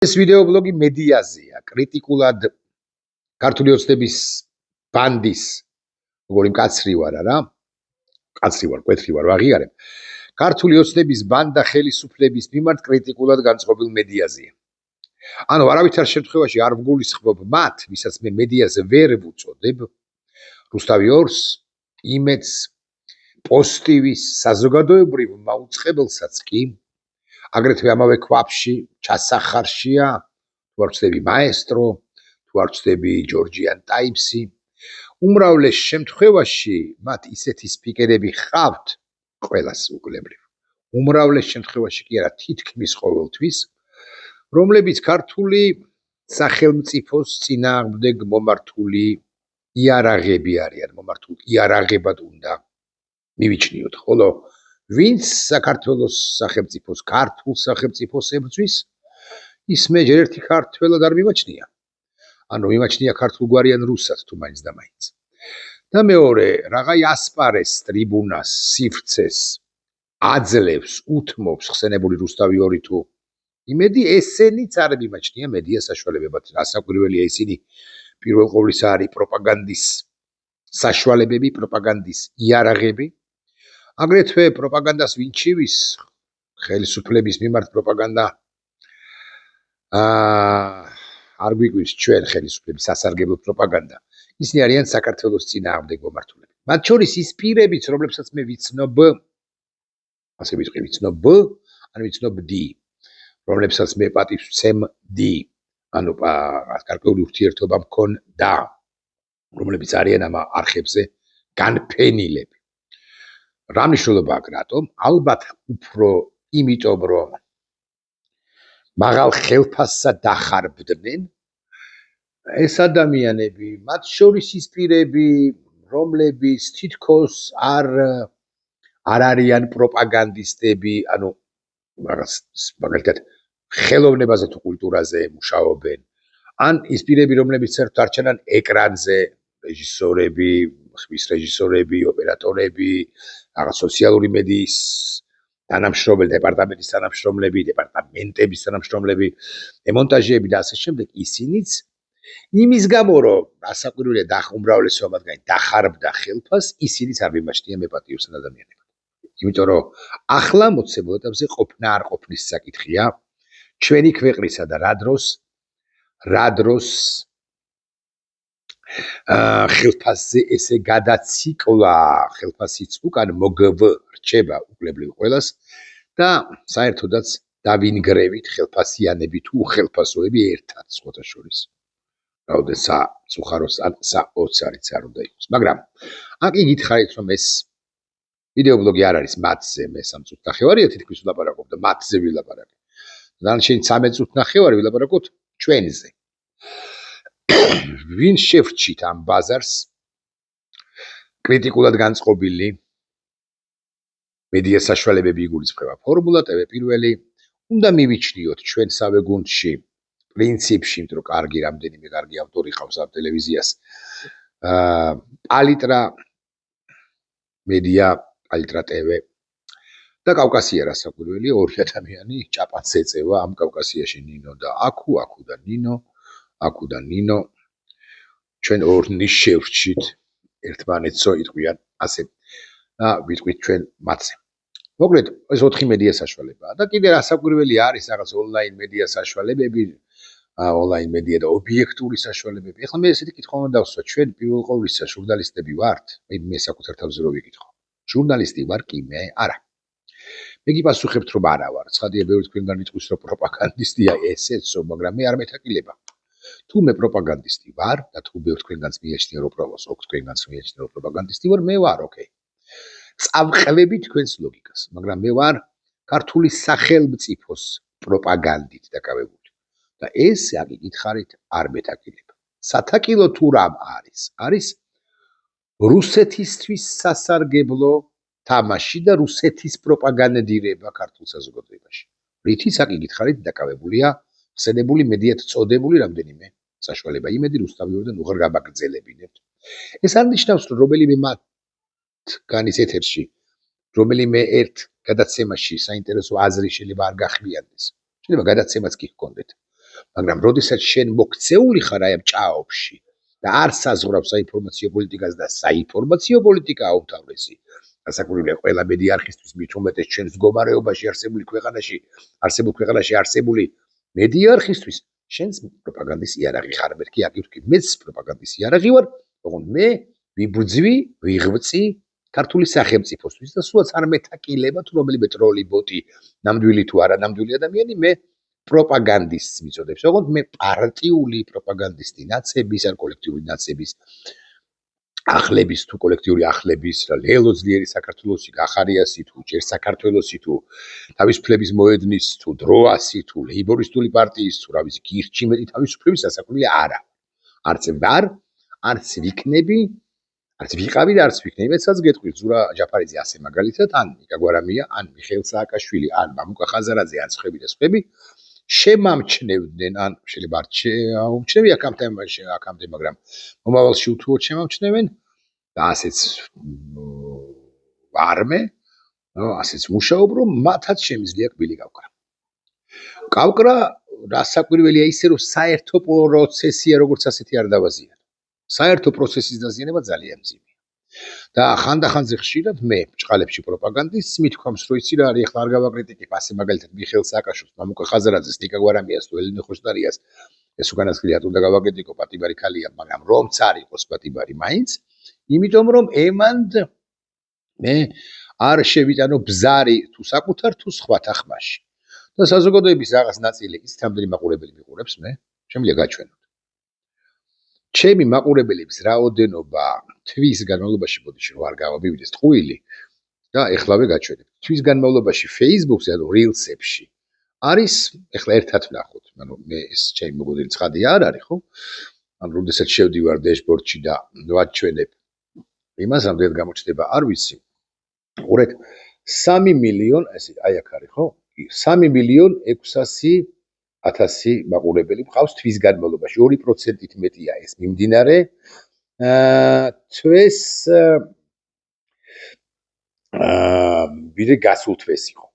ეს ვიდეო ბლოგი მედიაზეა, კრიტიკულად ქართული ოცნების ბანდის, როგორი მკაცრი ვარ არა, მკაცრი ვარ, კვეთრი ვარ, ვაღიარებ. ქართული ოცნების ბანდა ხელისუფლების მიმართ კრიტიკულად განწყობილ მედიაზეა. ანუ არავითარ შემთხვევაში არ ვგულისხმობ მათ, ვისაც მე მედიაზე ვერ ვუწოდებ, რუსთავი ორს, იმედს, პოსტივის, საზოგადოებრივ მაუწყებელსაც კი, აგრეთვე ამავე ქვაბში, ჩასახარშია, თუ არ ვწდები მაესტრო, თუ არ ვწდები ჯორჯიან ტაიმსი. უმრავლეს შემთხვევაში მათ ისეთი სპიკერები ხავთ, ყველას უკლებრივ. უმრავლეს შემთხვევაში კი არა, თითქმის ყოველთვის, რომლებიც ქართული სახელმწიფოს წინააღმდეგ მომართული იარაღები არიან, მომართულ იარაღებად უნდა მივიჩნიოთ, ხოლო ვინც საქართველოს სახელმწიფოს, ქართულ სახელმწიფოს ებრძვის, ის მე ჯერ ერთი ქართველად არ მიმაჩნია. ანუ მიმაჩნია ქართულ გვარიან რუსად თუ მაინც და მაინც. და მეორე, რაღა იასპარეს ტრიბუნას, სივრცეს აძლევს, უთმობს ხსენებული რუსთავი ორი თუ იმედი, ესენიც არ მიმაჩნია მედია საშუალებებად. რასაკვირველია, ისინი პირველ ყოვლისა არის პროპაგანდის საშუალებები, პროპაგანდის იარაღები. აგრეთვე პროპაგანდას ვინჩივის ხელისუფლების მიმართ პროპაგანდა არ გვიგვირს ჩვენ ხელისუფლების სასარგებლო პროპაგანდა. ისინი არიან საქართველოს წინააღმდეგ მომართულები. მათ შორის ის პირებიც, რომლებსაც მე ვიცნობ, ასე ვიტყვი, ვიცნობ, ან ვიცნობდი, რომლებსაც მე პატივს ვცემდი, ანუ გარკვეული ურთიერთობა მქონდა, რომლებიც არიან ამ არხებზე განფენილები. რა მნიშვნელობა აქვს რატომ? ალბათ უფრო იმიტომ, რომ მაღალ ხელფასსა დახარბდნენ ეს ადამიანები, მათ შორის ის პირები, რომლებიც თითქოს არ არიან პროპაგანდისტები, ანუ რაღაც მაგალითად ხელოვნებაზე თუ კულტურაზე მუშაობენ, ან ის პირები, რომლებიც საერთოდ არ ჩანან ეკრანზე, რეჟისორები, ხმის რეჟისორები, ოპერატორები, რაღაც სოციალური მედიის თანამშრომლები, დეპარტამენტის თანამშრომლები, დეპარტამენტების თანამშრომლები, დემონტაჟიები და ასე შემდეგ, ისინიც იმის გამო, რომ რასაკვირველია უმრავლესობა მათგანი დახარბდა ხელფას, ისინიც არ მიმაჩნია მე პატიოს ადამიანებად. იმიტომ რომ ახლა მოცემულ ეტაპზე ყოფნა არ ყოფნის საკითხია, ჩვენი ქვეყნისა და რა დროს ხელფასზე ესე გადაციკლა, ხელფასიც უკან მოგვრჩება უკლებრივ ყველას და საერთოდაც დავინგრევით ხელფასიანები თუ უხელფასოები ერთად სხვათა შორის. რაოდენ საწუხაროს ან საოცარიც არ უნდა იყოს. მაგრამ აქ იგითხარით, რომ ეს ვიდეო ბლოგი არ არის მათზე, მე 3 წუთი ნახევარია თითქმის ვილაპარაკობ და მათზე ვილაპარაკე. დანარჩენი 13 წუთი ნახევარი ვილაპარაკოთ ჩვენზე. ვინ შევრჩით ამ ბაზარს კრიტიკულად განწყობილი მედია საშუალებები იგულისხმება ფორმულა TV პირველი უნდა მივიჩნიოთ ჩვენსავე გუნდში პრინციპში, იმიტომ რომ რამდენიმე კარგი ავტორი ყავს ამ ტელევიზიას პალიტრა მედია, პალიტრა TV და კავკასია რასაკვირველია, ორი ადამიანი ჭაპანს ეწევა ამ კავკასიაში ნინო და აქუ და ნინო ჩვენ ორნი შევრჩით ერთმანეთსო იტყვიან ასე და ვიტყვით ჩვენ მათზე. მოკლედ ეს 4 მედია საშუალებაა და კიდე რასაკვირველი არის რაღაც ონლაინ მედია საშუალებები, ონლაინ მედია და ობიექტური საშუალებები. ეხლა მე ესეთი კითხვა უნდა დავსვა, ჩვენ პირველ ყოვლისა ჟურნალისტები ვართ? მე საკუთარ თავზე რო ვიკითხო. ჟურნალისტი ვარ კი მე? არა. მე გიპასუხებთ რომ არა ვარ. ცხადია, ბევრი თქვენგან იტყვის რომ პროპაგანდისტია ესეცო, მაგრამ მე არ მეთაკილება. თუ მე პროპაგანდისტი ვარ და თუ ბევრი თქვენგანს მიეჩნია რომ თქვენგანს მიეჩნია რომ პროპაგანდისტი ვარ, მე ვარ, ოკეი. წავყლები თქვენს ლოგიკას, მაგრამ მე ვარ ქართული სახელმწიფოს პროპაგანდით დაკავებული. და ეს აკითხარით არ მეთაკილება. სათაკილო თუ რამ არის? არის რუსეთისთვის სასარგებლო თამაში და რუსეთის პროპაგანდირება ქართულ საზოგადოებაში. რითიც აკითხარით დაკავებულია ხსენებული მედიად წოდებული რამდენიმე საშუალება. იმედი რუსთავი ორიდან უღარ გამაგრძელებინებთ. ეს არ ნიშნავს, რომ რომელიმე მათგანის ეთერში, რომელიმე ერთ გადაცემაში საინტერესო აზრი შეიძლება არ გახმიანდეს. შეიძლება გადაცემაც კი ჰქონდეთ. მაგრამ როდესაც შენ მოქცეული ხარ აი ამ ჭაობში და არ საზღვრავს საინფორმაციო პოლიტიკას და საინფორმაციო პოლიტიკაა უმთავრესი ასაკურებია ყველა მედიარხისტვის მით უმეტეს ჩვენს მდგომარეობაში არსებული ქვეყანაში არსებული მედიარხისტვის შენს პროპაგანდის იარაღი ხარ მერქი აგირქი მეც პროპაგანდის იარაღი ვარ ოღონდ მე ვიბრძვი ვიღწი ქართული სახელმწიფოსთვის და სულაც არ მეთაკილება თუ რომელიმე ტროლი ბოტი ნამდვილი თუ არა ნამდვილი ადამიანი მე პროპაგანდისტს მიწოდებს ოღონდ მე პარტიული პროპაგანდისტი ნაცების ან კოლექტიური ნაცების ახლების თუ კოლექტიური ახლების ლელო ძლიერი საქართველოსი გახარიასი თუ ჯერ საქართველოსი თუ თავისუფლების მოედნის თუ დროასი თუ ლეიბორისტული პარტიის თუ რა ვიცი გირჩი მეტი თავისუფლების სასაკვირველი არა არც ვარ არც ვიქნები არც ვიყავი და არც ვიქნები მეცაც გეტყვი ზურა ჯაფარიძე ასე მაგალითად ან ნიკა გვარამია ან მიხეილ სააკაშვილი ან მამუკა ხაზარაძე ან სხვები და სხვები შემამჩნევდნენ ან შეიძლება არ შეამჩნევი აქამდე მაგრამ მომავალში უთუოდ შემამჩნევენ და ასეც ვარმე ასეც მუშაობ რომ მათაც შემიძლია კბილი გავკრა რასაკვირველია ისე რომ საერთო პროცესია როგორც ასეთი არ დავაზიანო საერთო პროცესის დაზიანება ძალიან მძიმეა და ხანდახანზე ხშირად მე ბჭყალებში პროპაგანდისტს მithქვამს რომ იცი რა არის ახლა არ გავაკრიტიკებ ასე მაგალითად მიხეილ სააკაშვილს მამუკა ხაზარაძეს ნიკა გვარამიას თუ ელინე ხოშტარიას ეს უკანასკნელი ატუნდა გავაკრიტიკო პატიბარი ქალია მაგრამ რომც არ იყოს პატიბარი მაინც იმიტომ რომ ემანდ მე არ შევიტანო ბზარი თუ საკუთარ თუ სხვათა ხმაში და საზოგადოების რაღაც ნაწილი ის თამდენი მაყურებელი მიყურებს მე შემიძლია გაჩვენოთ ჩემი მაყურებლების რაოდენობა თვის განმავლობაში ბოდიში რო არ გავაბივიდეს ტყუილი და ეხლავე გაჩვენებ თვის განმავლობაში Facebook-ზე ანუ Reels-ებში არის ეხლა ერთად ვნახოთ ანუ მე ეს ჩემი მოგონილი ცხადი არ არის ხო ანუ როდესაც შევდივარ დეშბორდში და ვაჩვენებ იმას ამდენ გამოჩნდება არ ვიცი ყურეთ 3 მილიონ ესე აი აქ არის ხო 3.600.000 მაყურებელი მყავს თვის განმავლობაში 2%-ით მეტია ეს მიმდინარე თვეს ვიდრე გასულ თვეს იყო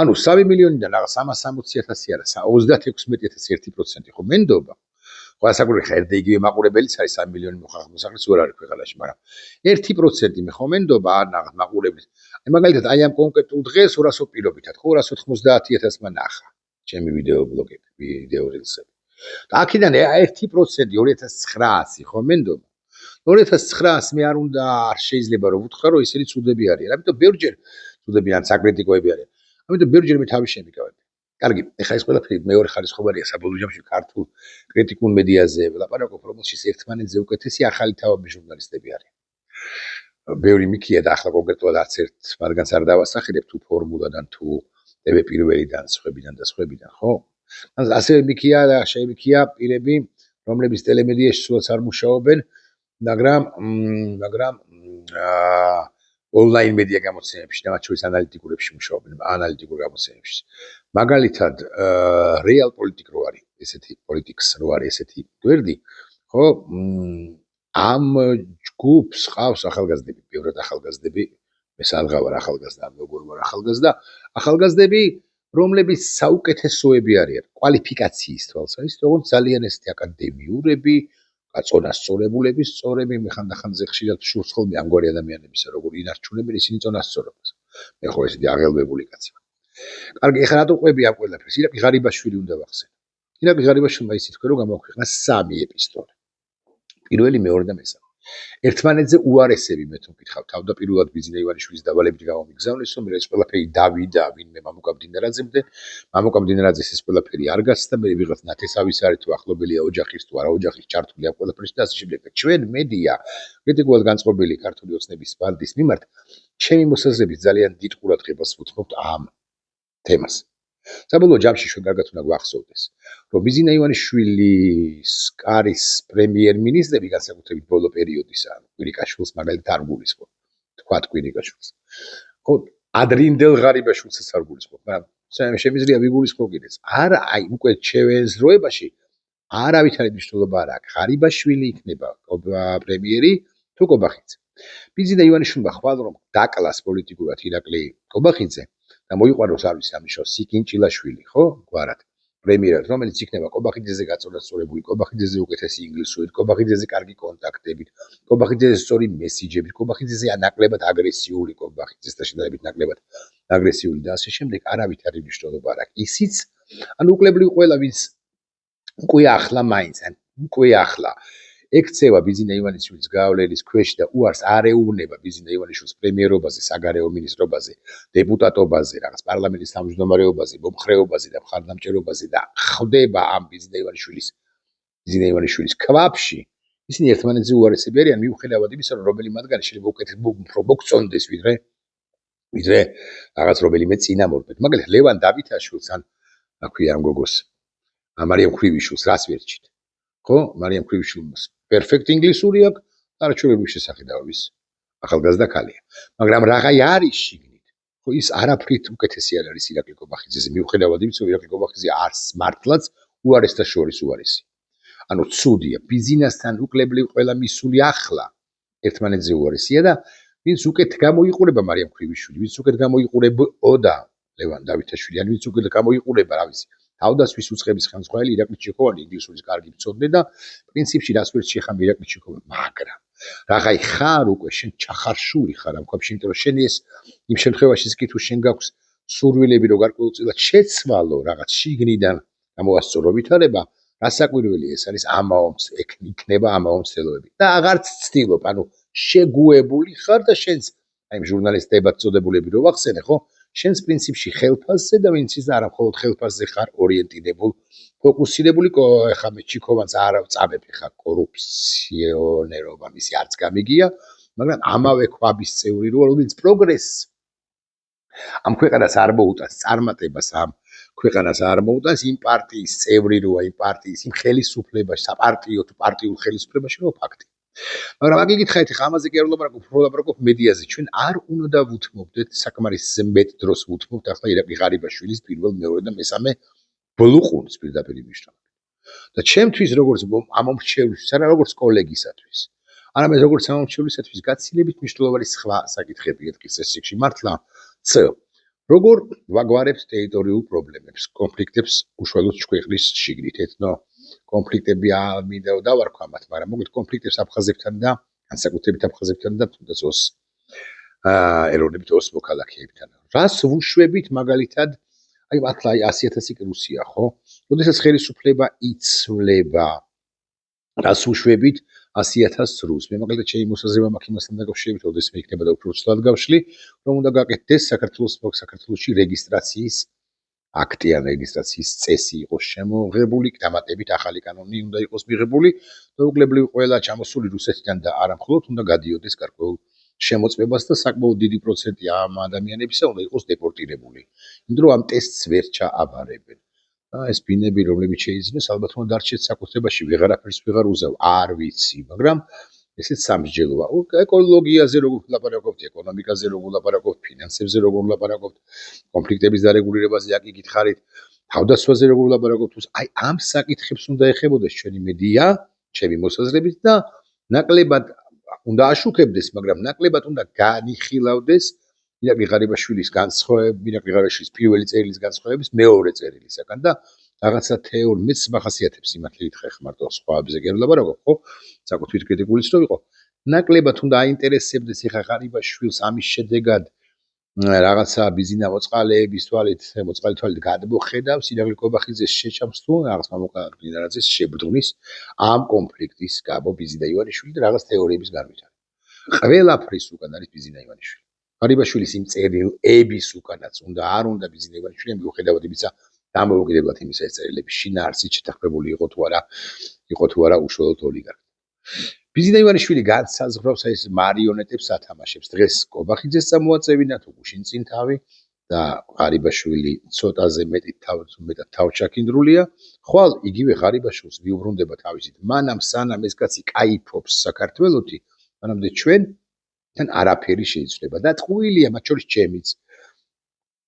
ანუ 3 მილიონიდან რაღაც 360.000 არა 36.1% ხო მენდობა ხო ასაკურები ხერდა იგივე მაყურებელიც არის 3 მილიონი მოხაღმოსახლის ვერ არის ქვეყანაში მაგრამ 1% მე ხო მენდობა არ რაღაც მაყურებლის აი მაგალითად აი ამ კონკრეტულ დღეს 200 პირობითად ხო 290.000-მა ნახა ჩემი ვიდეობლოგები ვიდეო რილსები და აქედან 1% 2900 ხო მენდობა 2900 მე არ უნდა არ შეიძლება რომ ვუთხრა რომ ისინი ცუდები არიან ამიტომ ბევრჯერ ცუდები ან საკრიტიკოები არიან ამიტომ ბევრჯერ მე თავი შემიკავებ კარგი ეხლა ეს ყველაფერი მეორე ხარისხოვანია საბოლოო ჯამში ქართულ კრიტიკულ მედიაზე ვლაპარაკობ რომელშიც ერთმანეთზე უკეთესი ახალი თავები ჟურნალისტები არიან ბევრი მიქია და ახლა კონკრეტულად არც ერთ მათგანს არ დავასახელებ თუ ფორმულადან თუ TV პირველიდან სხვებიდან ხო ასე მიქია და შემიქია პირები რომლებიც ტელემედიაში სულაც არ მუშაობენ მაგრამ ონლაინ მედია გამოცემებში და მათ შორის ანალიტიკურებში მუშაობენ ანალიტიკურ გამოცემებში მაგალითად რეალ პოლიტიკ რო არის ესეთი პოლიტიკს რო არის ესეთი გვერდი ხო ამ ჯგუფს ყავს ახალგაზრდები ბევრად ახალგაზრდები მე სადღა ვარ ახალგაზრდა როგორ ვარ ახალგაზრდები რომლებიც საუკეთესოები არიან კვალიფიკაციის თვალსაზრისით თუმცა ძალიან ესეთი აკადემიურები გაწონასწორებულები სწორები მე ხანდახანზე ხშირად შურს ხოლმე ამგვარი ადამიანებისა როგორ ინარჩუნებენ ისინი წონასწორობას მე ხო ესეთი აღელვებული კაცი ვარ კარგი ეხლა რატო ყვები ამ ყველაფერს ირაკლი ღარიბაშვილი უნდა ვახსენო ირაკლი ღარიბაშვილმა ისე თქვა რომ გამოაქვეყნა 3 ეპისტოლე პირველი მეორე და მესამე ერთმანეთზე უარესები მე თუ მკითხავ თავდაპირველად ბიზნე ივანიშვილის დავალებით გამომიგზავნეს რომ ეს ყველაფერი დავიდა ვინმე მამუკა მდინარაძემდე მამუკა მდინარაძეს ეს ყველაფერი არ გასცდა მე ვიღაც ნათესავის არის თუ ახლობელია ოჯახის თუ არა ოჯახის ჩართული ამ ყველაფერში და ასე შემდეგ ჩვენ მედია კრიტიკულად განწყობილი ქართული ოცნების ბანდის მიმართ ჩემი მოსაზრებით ძალიან დიდ ყურადღებას ვუთმობთ ამ თემას საბოლოო ჯამში ჩვენ კარგად უნდა გვახსოვდეს რომ ბიზნა ივანიშვილის კარის პრემიერ-მინისტრები განსაკუთრებით ბოლო პერიოდისა კვირიკაშვილს მაგალითად არ გულისხმობ თქვათ კვირიკაშვილს ხო ადრინდელ ღარიბაშვილსაც არ გულისხმობ მაგრამ შემიძლია ვიგულისხმო კიდეც არა აი უკვე ჩვენს დროებაში არავითარი მნიშვნელობა არ აქვს ღარიბაშვილი იქნება პრემიერი თუ კობახიძე ბიზნა ივანიშვილმა ხვალ რომ დაკლას პოლიტიკურად ირაკლი კობახიძე და მოიყვანოს არ ვიცი ამიშო სიკინჭილაშვილი ხო გვარად პრემიერად, რომელიც იქნება კობახიძეზე გაწონასწორებული, კობახიძეზე უკეთესი ინგლისურით, კობახიძეზე კარგი კონტაქტებით, კობახიძეზე სწორი მესიჯებით, კობახიძეზე ნაკლებად აგრესიული, კობახიძესთან შედარებით ნაკლებად აგრესიული და ასე შემდეგ, არავითარი მნიშვნელობა არ აქვს. ისიც, ანუ უკლებრივ ყველა ვინც უკვე ახლა მაინც, უკვე ახლა ექცევა ბიზინა ივანიშვილის გავლენის ქვეშ და უარს არ ეუბნება ბიზინა ივანიშვილის პრემიერობაზე, საგარეო მინისტრობაზე, დეპუტატობაზე, რაღაც პარლამენტის თავმჯდომარეობაზე, მომხრეობაზე და მხარდამჭერობაზე და ხვდება ამ ბიზინა ივანიშვილის ქვაბში, ისინი ერთმანეთზე უარესები არიან, მიუხედავად იმისა, რომ რომელი მათგანი შეიძლება უფრო მოგწონდეს ვიდრე რაღაც რომელიმე წინამორბედ. მაგალითად, ლევან დავითაშვილს ან აქვია ამ გოგოს, მარიამ ქვრივიშვილს რას ვერჩით? ხო, მარიამ ქვრივიშვილს პერფექტ ინგლისური აქვს, არაჩვეულებრივი შესახედავების ახალგაზრდა ქალია. მაგრამ რაღაცა არის შიგნით. ხო, ის არაფრით უკეთესი არ არის ირაკლი კობახიძეზე, მიუხედავად იმისა, რომ ირაკლი კობახიძე არც მართლაც უარესთა შორის უარესი. ანუ ცუდია, ბიზინასთან უკლებრივ ყველა მისული ახლა ერთმანეთზე უარესია და ვინც უკეთ გამოიყურება მარიამ ქვრივიშვილი, ვინც უკეთ გამოიყურებოდა ლევან დავითაშვილი, ან ვინც უკეთ გამოიყურება რა ვიცი, თავდასხმის უწყების ხელმძღვანელი ირაკლი ჩიქოვანი ინგლისურის კარგი მცოდნე და პრინციპში რას ვერ შეხამ ირაკლი ჩიქოვანი, მაგრამ რაღაცა ხარ უკვე შენ ჩახარშული ხარ ამ ქვაბში, იმიტომ რომ შენ ეს იმ შემთხვევაში კი თუ შენ გაქვს სურვილები რომ გარკვეულწილად შეცვალო რაღაც შიგნიდან გამოასწორო ვითარება, რასაკვირველია ეს არის იქნება ამაო მცდელობები და აღარც ცდილობ, ანუ შეგუებული ხარ და შენს აი ჟურნალისტებად წოდებულები რო ვახსენე, ხო? შენს პრინციპში ხელფასზე და ვინც ის არა მხოლოდ ხელფასზე ხარ ორიენტირებული, ფოკუსირებული, ხა მე ჩიქოვანს არ წამებ ხა კორუფციონერობა მისი არც გამიგია, მაგრამ ამავე ქვაბის წევრი რო რომელიც პროგრესს ამ ქვეყანას არ მოუტანს წარმატებას, ამ ქვეყანას არ მოუტანს იმ პარტიის წევრი როა, იმ პარტიის იმ ხელისუფლებაში, საპარტიო თუ პარტიულ ხელისუფლებაში რო ფაქტი. მაგრამ აქ იგითხარით, ხა ამაზე კი არ ვლაპარაკობ მედიაზე, ჩვენ არ უნდა ვუთმობდეთ საკმარისზე მეტ დროს ვუთმობთ ახლა ირაკლი ღარიბაშვილის პირველ, მეორე და მესამე ბლუყუნს პირდაპირ მნიშვნელობით. და ჩემთვის როგორც ამომრჩევლისთვის, არა როგორც კოლეგისათვის, არამედ როგორც ამომრჩევლისათვის გაცილებით მნიშვნელოვანი სხვა საკითხები ეთქვის ეს სიგში მართლა ც როგორ ვაგვარებთ ტერიტორიულ პრობლემებს, კონფლიქტებს უშუალოდ ქვეყნის შიგნით, ეთნო კონფლიქტები მინდა დავარქვა მათ, მაგრამ მოგეთ კონფლიქტებს აფხაზებთან და განსაკუთრებით აფხაზებთან და თუნდაც ეროვნებით ოს მოქალაქეებთან. რას ვუშვებით მაგალითად, აი მართლა 100,000 კი რუსია, ხო? როდესაც ხელისუფლება იცვლება, რას ვუშვებით 100,000 რუს. მე მაგალითად ჩემი მოსაზრება მაქვს იმასთან დაკავშირებით, როდესაც მე იქნება და უფრო ცუდად გავშლი, რომ უნდა გაკეთდეს საქართველოში რეგისტრაციის აქტი ან რეგისტრაციის წესი იყოს შემოღებული, დამატებით ახალი კანონი უნდა იყოს მიღებული და უკლებრივ ყველა ჩამოსული რუსეთიდან და არა მხოლოდ უნდა გადიოდეს გარკვეულ შემოწმებას და საკმაოდ დიდი პროცენტი ამ ადამიანებისა უნდა იყოს დეპორტირებული. იმიტომ რომ ამ ტესტს ვერ ჩააბარებენ. ეს ბინები რომლებიც შეიძინეს, ალბათ უნდა დარჩეთ საკუთრებაში, ვეღარაფერს ვეღარ უზავ, არ ვიცი, მაგრამ ესეც სამსჯელოა. ეკოლოგიაზე როგორ ვლაპარაკობთ, ეკონომიკაზე როგორ ვლაპარაკობთ, ფინანსებზე როგორ ვლაპარაკობთ, კონფლიქტების დარეგულირებაზე აქ იგითხარით, თავდასხმაზე როგორ ვლაპარაკობთ, აი ამ საკითხებს უნდა ეხებოდეს ჩვენი მედია, ჩემი მოსაზრებით და ნაკლებად უნდა აშუქებდეს, მაგრამ ნაკლებად უნდა განიხილავდეს ირაკლი ღარიბაშვილის განსხვავების, ირაკლი ღარიბაშვილის პირველი წერილის განსხვავების მეორე წერილისაგან და რაღაცა მეც მახასიათებს სიმართლე ითხრა ხმ მარტო სხვაებზე კი არ ვლაპარაკობ, ხო? საკუთრივ კრიტიკულიც რო იყო. ნაკლებად უნდა აინტერესებდეს ეხა ღარიბაშვილს ამის შედეგად რაღაცა ბიზინა მოწყალეების თვალით გადმოხედავს ირაკლი კობახიძეს შეჭამს თუ რაღაც მამუკარგინარაძეს შებრძნის ამ კონფლიქტის გამო ბიზინა ივანიშვილი და რაღაც თეორიების განვითარება. ყველაფრის უკან არის ბიზინა ივანიშვილი. ღარიბაშვილის იმ წერილების უკანაც არ უნდა ბიზინა ივანიშვილი, მიუხედავად იმისა, დამოუკიდებლად იმისა ეს წერილები შინაარსით შეთანხმებული იყო თუ არა უშუალოდ ოლიგარქი. ბიზინა ივანიშვილი განსაზღვრავს ეს მარიონეტებს ათამაშებს. დღეს კობახიძეს წამოაწევინა თუ გუშინწინ თავი და ღარიბაშვილი ცოტაზე მეტად თავჩაქინდრულია. ხვალ იგივე ღარიბაშვილს ვიუბრუნდება თავისით. მანამ სანამ ეს კაცი კაიფობს საქართველოში, მანამდე ჩვენთან არაფერი შეიცვლება და ტყუილია მათ შორის ჩემიც.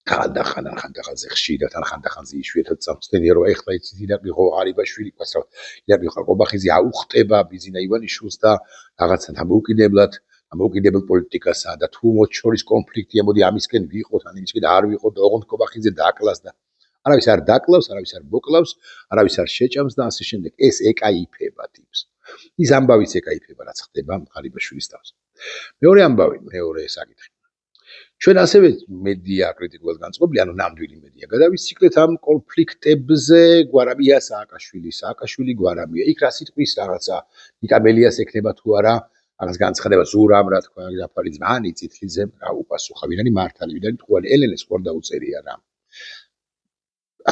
ხანდახანზე ხშირად ან ხანდახანზე იშვიათად წამსდენია რომ ეხლა იცით ირაკლი ღარიბაშვილი ყასრავ ირაკლი კობახიძე აუხტება ბიზინა ივანიშვილს და რაღაცა დამოუკიდებელ პოლიტიკასა და თუ მათ შორის კონფლიქტია, მოდი ამისკენ ვიყოთ, ან იმისკენ არ ვიყოთ და ოღონდ კობახიძე დააკლას და არავის არ დაკლავს, არავის არ მოკლავს, არავის არ შეჭამს და ასე შემდეგ. ეს ეკაიფება ტიპს. ის ამბავიც ეკაიფება, რაც ხდება ღარიბაშვილის თავს. მეორე ამბავი, მეორე საკითხი. ჩვენ ასევე მედია კრიტიკულად განწყობილი, ანუ ნამდვილი მედია გადავიციქლეთ ამ კონფლიქტებზე, გვარამია სააკაშვილი გვარამია. იქ რა სიტყვის რაღაცა ნიკამელიას ექნება თუ არა, რაღაც განცხადება ზურამ რა თქვა, დაფარი ძმანი წითლიძე რა უპასუხა, ვინანი მართალი, ვინანი თხოვანი, ელენეს ხوار დაუწერია რა.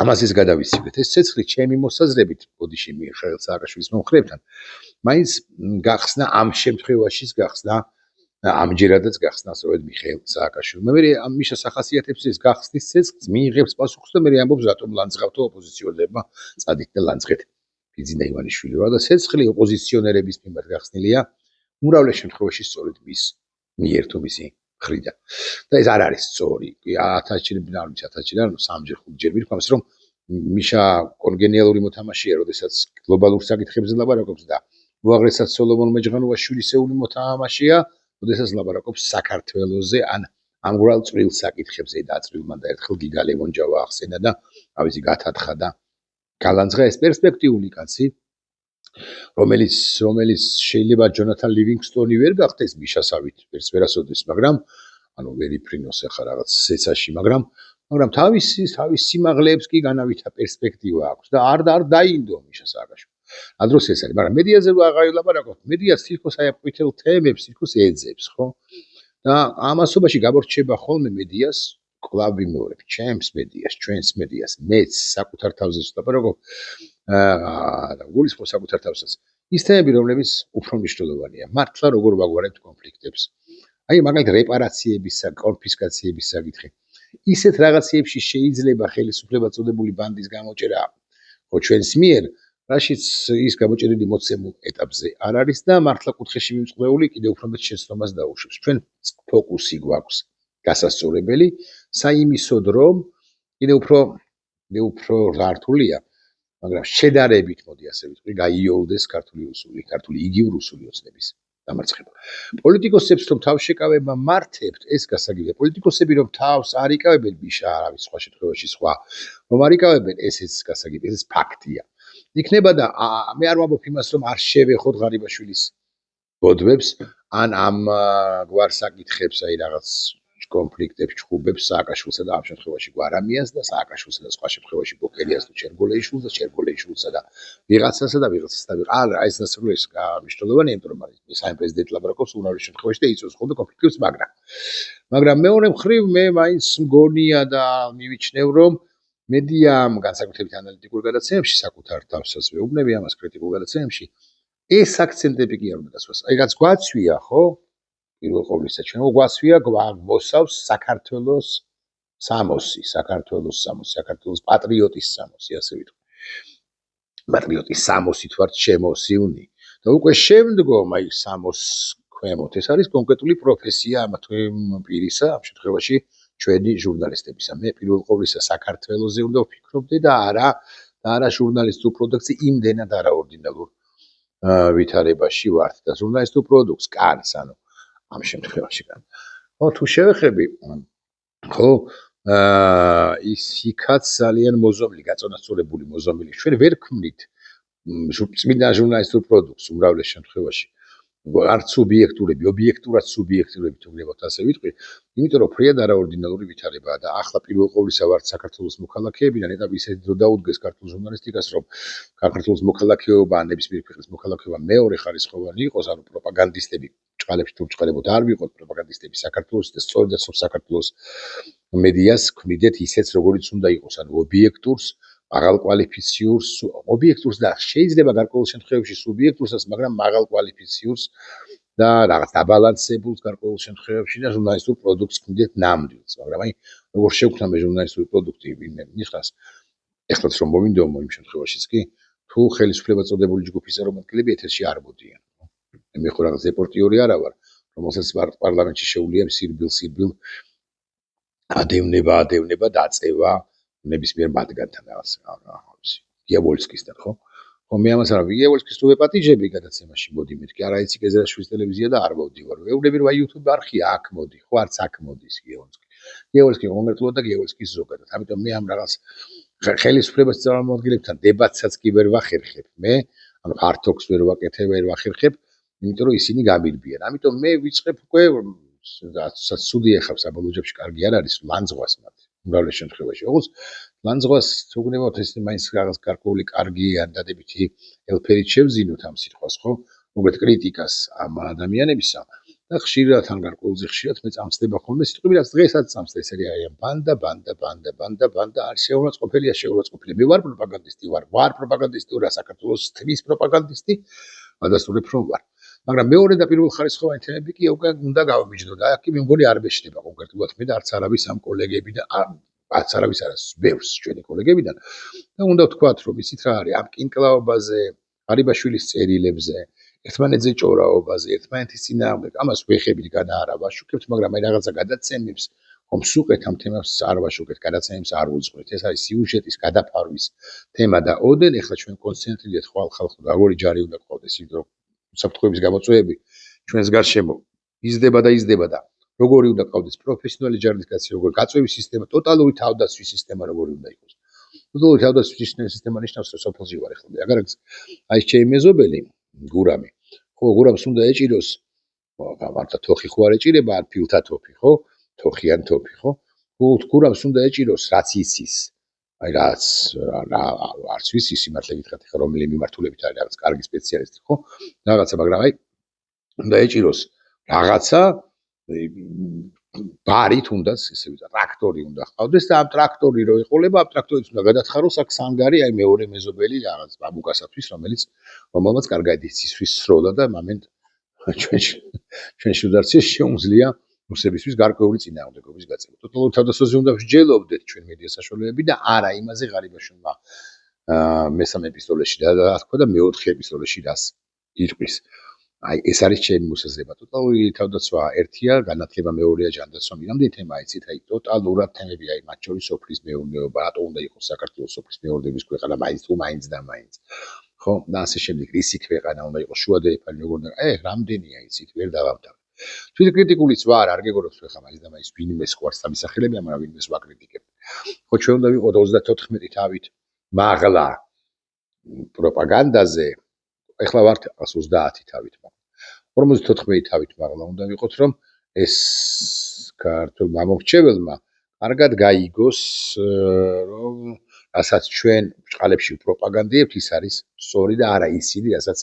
ამას ის გადავიციქლეთ. ეს ცეცხლი ჩემი მოსაზრებით, ბოდიში მიხეილ სააკაშვილის მომხრეებთან, მაინც გახსნა ამ შემთხვევაშიც გახსნა ამჯერადაც გახსნა სწორედ მიხეილ სააკაშვილმა. მე ამ მიშას ახასიათებს ეს გახსნის ცეცხლს, მიიღებს პასუხს და მე ამბობს რატომ ლანძღავთო ოპოზიციონერებმა წადით და ლანძღეთ ბიძინა ივანიშვილი. რა და ცეცხლი ოპოზიციონერების მიმართ გახსნილია უმრავლეს შემთხვევაში სწორედ მის მიერ თუ მისი მხრიდან. და ეს არ არის სწორი. 1000-ში, სამჯერ, ხუთჯერ ვირქვამს, რომ მიშა კონგენიალური მოთამაშეა, როდესაც გლობალურ საკითხებზე ლაპარაკობს და უაღრესად სოლომონ მეჯღანოვაშვილისეული მოთამაშეა, როდესაც ლაპარაკობს საქართველოზე, ან ამგვარად წვრილ საკითხებზე დაწვრილმა და ერთხელ გიგა ლევონჯავა ახსენა და ავიზი გათათხა და გალანძღა ეს პერსპექტიული კაცი, რომელიც შეიძლება ჯონათან ლივინგსტონი ვერ გახდეს მიშასავით, ვერც ვერასოდეს, მაგრამ ანუ ვერ იფრინოს ახლა რაღაც სეცაში, მაგრამ თავისი სიმაღლეებს კი განავითა პერსპექტივა აქვს და არ დაინდო მიშა სააკაშვილი. ადროს ეს არის, მაგრამ მედიაზე აღარ ვლაპარაკობთ. მედია თითქოს აი ყვითელ თემებს თითქოს ეძებს, ხო? და ამასობაში გამორჩება ხოლმე მედიას კვლავ ვიმეორებ, ჩემს მედიას, ჩვენს მედიას, მეც საკუთარ თავზე ვლაპარაკობ და გულისხმობ საკუთარ თავსაც. ის თემები, რომლებიც უფრო მნიშვნელოვანია, მართლა როგორ ვაგვარებთ კონფლიქტებს. აი მაგალითად რეპარაციების, კონფისკაციების საკითხი. ისეთ რაღაცეებში შეიძლება ხელისუფლება წოდებული ბანდის გამოჭერა, ხო ჩვენს მიერ, რაშიც ის გამოჭერილი მოცემულ ეტაპზე არ არის და მართლა კუთხეში მიმწყდეული კიდევ უფრო მეტ შეცდომას დაუშვებს. ჩვენ ფოკუსი გვაქვს გასასწორებელი, საიმისოდ რომ კიდევ უფრო რთულია, მაგრამ შედარებით მოდი ასე ვიტყვი, გაიოლდეს ქართული იგივ რუსული ოცნების დამარცხება. პოლიტიკოსებს რომ თავს შეკავება მართებთ, ეს გასაგებია. პოლიტიკოსები რომ თავს არ იკავებენ მიშა არავის სხვა შემთხვევაში სხვა, რომ არ იკავებენ, ესეც გასაგებია, ეს ფაქტია. იქნება და მე არ ვამბობ იმას, რომ არ შევეხოთ ღარიბაშვილის ბოდვებს, ან ამ გვარ საკითხებს, აი რაღაც კონფლიქტებს, ჩხუბებს სააკაშვილსა და ამ შემთხვევაში გვარამიას და სააკაშვილსა და სხვა შემთხვევაში ბოკერიას თუ ჩერგოლეიშვილს და ჩერგოლეიშვილსა და ვიღაცასა და ვიღაცასა და არა, ეს დასრულება ეს მნიშვნელოვანია, იმიტომ რომ არის საერთო პრეზიდენტი ლაპარაკობს უმრავლეს შემთხვევაში და იწვევს ხოლმე კონფლიქტებს, მაგრამ მეორე მხრივ მე მაინც მგონია და მივიჩნევ, რომ მედიამ განსაკუთრებით ანალიტიკურ გადაცემებში საკუთარ თავსაც ვეუბნები ამას კრიტიკულ გადაცემებში ეს აქცენტები კი არ უნდა გასვას. აი რაც გვაცვია, ხო? პირველ ყოვლისა ჩვენ გვაცვია გვამოსავს საქართველოს სამოსი, საქართველოს პატრიოტის სამოსი, ასე ვიტყვი. პატრიოტის სამოსით ვართ შემოსილნი და უკვე შემდგომ აი სამოს ქვემოთ ეს არის კონკრეტული პროფესია ამ პირისა, ამ შემთხვევაში ჩვენი ჟურნალისტებისა. მე პირველ ყოვლისა საქართველოზე უნდა ვფიქრობდი და არა ჟურნალისტურ პროდუქტზე იმდენად არაორდინალურ ვითარებაში ვართ და ჟურნალისტურ პროდუქტს კანს, ანუ ამ შემთხვევაში კან. ხო, თუ შევეხები, ხო, ის იქაც ძალიან მოზომილი, გაწონასწორებული მოზომილი. ჩვენ ვერ ქმნით წმინდა ჟურნალისტურ პროდუქტს უმრავლეს შემთხვევაში. არც სუბიექტურები, ობიექტურად სუბიექტურები თუ გნებავთ ასე ვიტყვი, იმიტომ რომ ფრიად არაორდინალური ვითარებაა და ახლა პირველ ყოვლისა ვართ საქართველოს მოქალაქეებიდან, ეტაპი ისეთი დრო დაუდგეს ქართულ ჟურნალისტიკას, რომ საქართველოს მოქალაქეობა ან ნებისმიერ ქვეყნის მოქალაქეობა მეორე ხარისხოვანი იყოს, ანუ პროპაგანდისტები ჭყალებში თუ ჭყალებოდ არ ვიყოთ პროპაგანდისტები საქართველოს და სწორედაც საქართველოს მედიას ქმნიდეთ ისეც როგორიც უნდა იყოს, ანუ ობიექტურს, მაღალკვალიფიციურს, ობიექტურს და შეიძლება გარკვეულ შემთხვევებში სუბიექტურსაც, მაგრამ მაღალკვალიფიციურს და რაღაც დაბალანსებულს გარკვეულ შემთხვევებში და ჟურნალისტურ პროდუქტს ქმნიდეთ ნამდვილს, მაგრამ აი როგორ შევქმნა მე ჟურნალისტური პროდუქტი მიხრას ეხლაც რომ მოვინდომო იმ შემთხვევაშიც კი თუ ხელისუფლება წოდებული ჯგუფის წარმომადგენლები ეთერში არ მოდიან. მე ხო რაღაც დეპორტიორი არა ვარ, რომელსაც პარლამენტში შეუძლია სირბილ ადევნება დაწევა ნებისმიერ მათგანთან რაღაც გიაბოლსკისთან, ხო? ხო მე ამას არ ვიგიაბოლსკის თუ ვეპატიჟები გადაცემაში მოდი მეთქი, არა იცი გეზერაშვილის ტელევიზია და არ მოვდივარ. ვეუბნები რომ აი YouTube არხია აქ მოდი, ხო არც აქ მოდის გიაბოლსკი. გიაბოლსკი კონკრეტულად და გიაბოლსკის ზოგადად. ამიტომ მე ამ რაღაც ხელისუფლებას წარმომადგენლებთან დებატსაც კი ვერ ვახერხებ მე, ანუ ართოქს ვერ ვახერხებ, იმიტომ რომ ისინი გამირბიან. ამიტომ მე ვიწყებ უკვე რასაც სუდი ეხავს საბოლოო ჯამში კარგი არ არის ლანძღვას მათ უმრავლეს შემთხვევაში. ოღონდ ლანძღვას თუგნებოთ ეს მაინც რაღაც გარკვეული კარგი ანდადებითი ელფერით შევზინოთ ამ სიტყვას, ხო? მოგეთ კრიტიკას ამ ადამიანებისა და ხშირად ან გარკვეულზე ხშირად მე წამსდება ხოლმე სიტყვები, რაც დღესაც წამსდა, ეს არის აი ბანდა არის შეურაცხყოფილია. მე ვარ პროპაგანდისტი, ვარ პროპაგანდისტი, რა საქართველოს თვის პროპაგანდისტი, ადასტურებ რომ ვარ. მაგრამ მეორე და პირველ ხარისხოვანი თემები კი უკვე უნდა გავამიჯნო და აქ კი მე მგონი არ მეშდება კონკრეტულად მე და არც არავის ამ კოლეგებიდან, არც არავის არა, ბევრს ჩვენი კოლეგებიდან და უნდა ვთქვათ, რომ იცით რა არის ამ კინკლაობაზე, ღარიბაშვილის წერილებზე, ერთმანეთზე ჭორაობაზე, ერთმანეთის წინააღმდეგ, ამას ვეხებით განა არა ვაშუქებთ, მაგრამ აი რაღაცა გადაცემებს ხომ სუყეთ ამ თემას არ ვაშუქებთ, გადაცემებს არ უძღვით. ეს არის სიუჟეტის გადაფარვის თემა და ოდენ ეხლა ჩვენ კონცენტრირდეთ ხალხო, როგორი ჯარი უნდა გყავდეს, იმიტომ რომ საფრთხეების გამოწვევები ჩვენს გარშემო იზრდება და როგორი უნდა გყავდეს პროფესიონალი ჯარისკაცი, როგორი გაწვევის სისტემა, ტოტალური თავდაცვის სისტემა როგორი უნდა იყოს. ტოტალური თავდაცვის სისტემა ნიშნავს, რომ სოფელში ვარ ეხლა. აგარაც აი ჩემი მეზობელი გურამი. ხო, გურამს უნდა ეჭიროს, მართლა თოხი ხო არ ეჭირება, არ ფილთა თოფი, ხო? თოხიან თოფი, ხო? გურამს უნდა ეჭიროს, რაც იცის. აი რაც არც ვიცი სიმართლე გითხრათ, ხა რომელი მიმართულებით არის რაღაც კარგი სპეციალისტი, ხო? რაღაცა, მაგრამ აი უნდა ეჭიროს რაღაცა ბარით უნდაც, ესე ვიტყვი, ტრაქტორი უნდა ჰყავდეს და ამ ტრაქტორი რო ეყოლება, ამ ტრაქტორით უნდა გადათხაროს აქ სანგარი, აი მეორე მეზობელი რაღაც ბაბუკასათვის, რომელმაც კარგად იცის ვის სროლა და მომენტ ჩვენში უდარცეს შეუძლია რუსებისთვის გარკვეული წინააღმდეგობის გაწევა. ტოტალურ თავდასხმაზე უნდა ვსჯელობდეთ ჩვენ მედია საშუალებები და არა იმაზე ღარიბაშვილმა მესამე ეპისტოლეში და თქვა და მეოთხე ეპისტოლეში რას იტყვის. აი ეს არის ჩემი მოსაზრება. ტოტალური თავდაცვა ერთია, განათლება მეორეა, ჯანდაცვა მირამდე თემა იცით, აი ტოტალურად თემები, აი მათ შორის სოფლის მეურნეობა, რატო უნდა იყოს საქართველოს სოფლის მეურნეობის ქვეყანა, მაინც. ხო, და ასე შემდეგ, რისი ქვეყანა უნდა იყოს, შუადეიფანი როგორ უნდა, რამდენია იცით, ვერ დავამთავრებ. თვითკრიტიკულიც ვარ, არ გეგონებთ ხო ხა მაინც და მაინც ვინმეს ყوارს სამისახელები, მაგრამ ვინმეს ვაკრიტიკებ. ხო, ჩვენ უნდა ვიყოთ 34 თავით მაღლა პროპაგანდაზე, ეხლა ვართ 30 თავით მაღლა. 54 თავით მაღლა უნდა ვიყოთ, რომ ეს ქართულმა მომრჩეველმა კარგად გაიგოს, რომ რასაც ჩვენ ბჭყალებში ვპროპაგანდირებთ, ის არის სწორი და არა ისინი, რასაც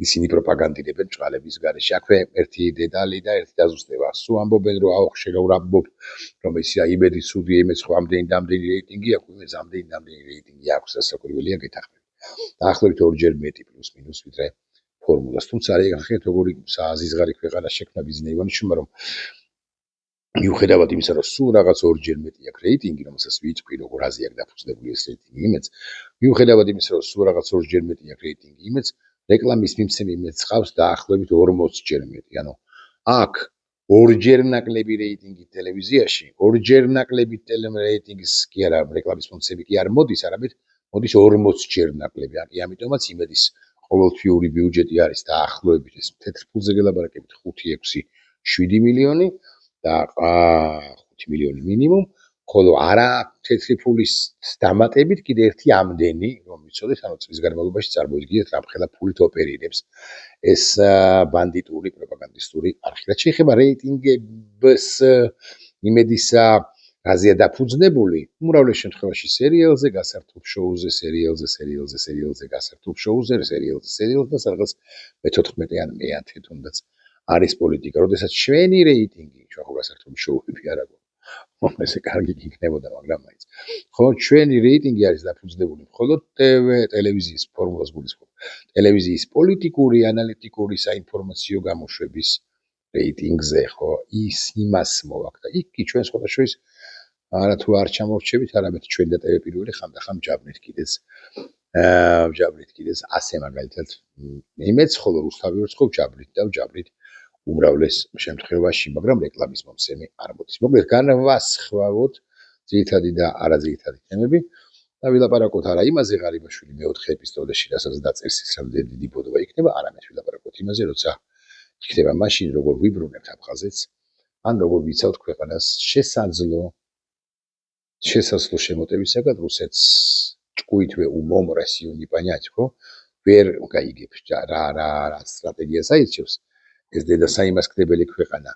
ისინი პროპაგანდირებენ ბჭყალების გარეშე. აქვე ერთი დედალი და ერთი დაზუსტება. სულ ამბობენ, რომ აუ შეგავრაბობ, რომ ისია იმედი ცუდი, იმეც ხო ამდენი რეიტინგი აქვს, იმეც ამდენი რეიტინგი აქვს, სასაკვირველია გეთახმები. დაახლოებით 2-ჯერ მეტი პლუს მინუს ვიდრე ფორმულას. თუმცა აი ახლა როგორი სააზიზღარი ქვეყანა შექმნა ბიზნეს ივანიშვილმა, რომ მიუხედავად იმისა, რომ სულ რაღაც 2-ჯერ მეტი აქვს რეიტინგი, რომელსაც ვიტყვი, როგორ აზი აქვს დაფუძნებული ეს რეიტინგი იმეც, მიუხედავად იმისა, რომ სულ რაღაც 2-ჯერ მეტი აქვს რეიტინგი იმეც, რეკლამის მიმცემი იმეც ყავს დაახლოებით 40-ჯერ მეტი. ანუ აქ 2-ჯერ ნაკლები რეიტინგი ტელევიზიაში, 2-ჯერ ნაკლები რეიტინგის კი არა, რეკლამის მომცემი კი არ მოდის, არამედ მოდის 40-ჯერ ნაკლები. ამიტომაც იმედის ყოველთვიური ბიუჯეტი არის დაახლოებით ეს თეთრ ფულზე გელაპარაკებით 5-6-7 მილიონი და 5 მილიონი მინიმუმ, ხოლო არა თეთრი ფულის დამატებით კიდე ერთი ამდენი, რომ ვიცოდეთ, ანუ წლის განმავლობაში წარმოიდგინეთ რამხელა ფულით ოპერირებს ეს ბანდიტური პროპაგანდისტური არხი. რაც შეეხება რეიტინგებს იმედისა რაზეა დაფუძნებული, უმრავლეს შემთხვევაში სერიალზე, გასართობ შოუზე, სერიალზე, გასართობ შოუზე, სერიალზე და რაღაც მე-14 ან მე-10 თუნდაც არის პოლიტიკა. როდესაც ჩვენი რეიტინგი, ჩვენ ხო გასართობ შოუები არ აქვს. ესე კარგი იქნებოდა, მაგრამ მაინც. ხო, ჩვენი რეიტინგი არის დაფუძნებული მხოლოდ ტელევიზიის ფორმულას გულისხმობ. ტელევიზიის პოლიტიკური, ანალიტიკური, საინფორმაციო გამოშვების რეიტინგზე, ხო, იმას მოვაქ და იქ კი ჩვენ სხვადასხვა არა თუ არ ჩამორჩებით, არამედ ჩვენ და ტელე პირველი ხანდახან ჯაბრით კიდეც ასე მაგალითად იმეც ხოლო რუსთავი ვერცხობ ჯაბრით უმრავლეს შემთხვევაში, მაგრამ რეკლამის მომცემი არ მოდის. მოკლედ განვასხვავოთ ძირითადი და არაძირითადი თემები და ვილაპარაკოთ არა იმაზე ღარიბაშვილი მე-4 ეპისტოლეში, რასაც დაწერს ის რამდენი დიდი ბოდვა იქნება, არამედ ვილაპარაკოთ იმაზე, როცა იქნება მაშინ როგორ ვიბრუნებთ აფხაზეთს, ან როგორ ვიცავთ ქვეყანას შესაძლო შესაძლო შემოტევისაგან რუსეთს ჭკუითვე умом Россию не понять, ხო? ვერ გაიგებს რა სტრატეგიას აირჩევს ეს დედასაიმასკდებელი ქვეყანა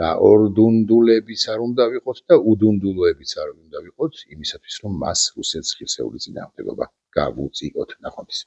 და ორდუნდულებიც არ უნდა ვიყოთ და უდუნდულოებიც არ უნდა ვიყოთ იმისათვის რომ მას რუსეთს ღირსეული წინააღმდეგობა გავუწიოთ. ნახვამდის.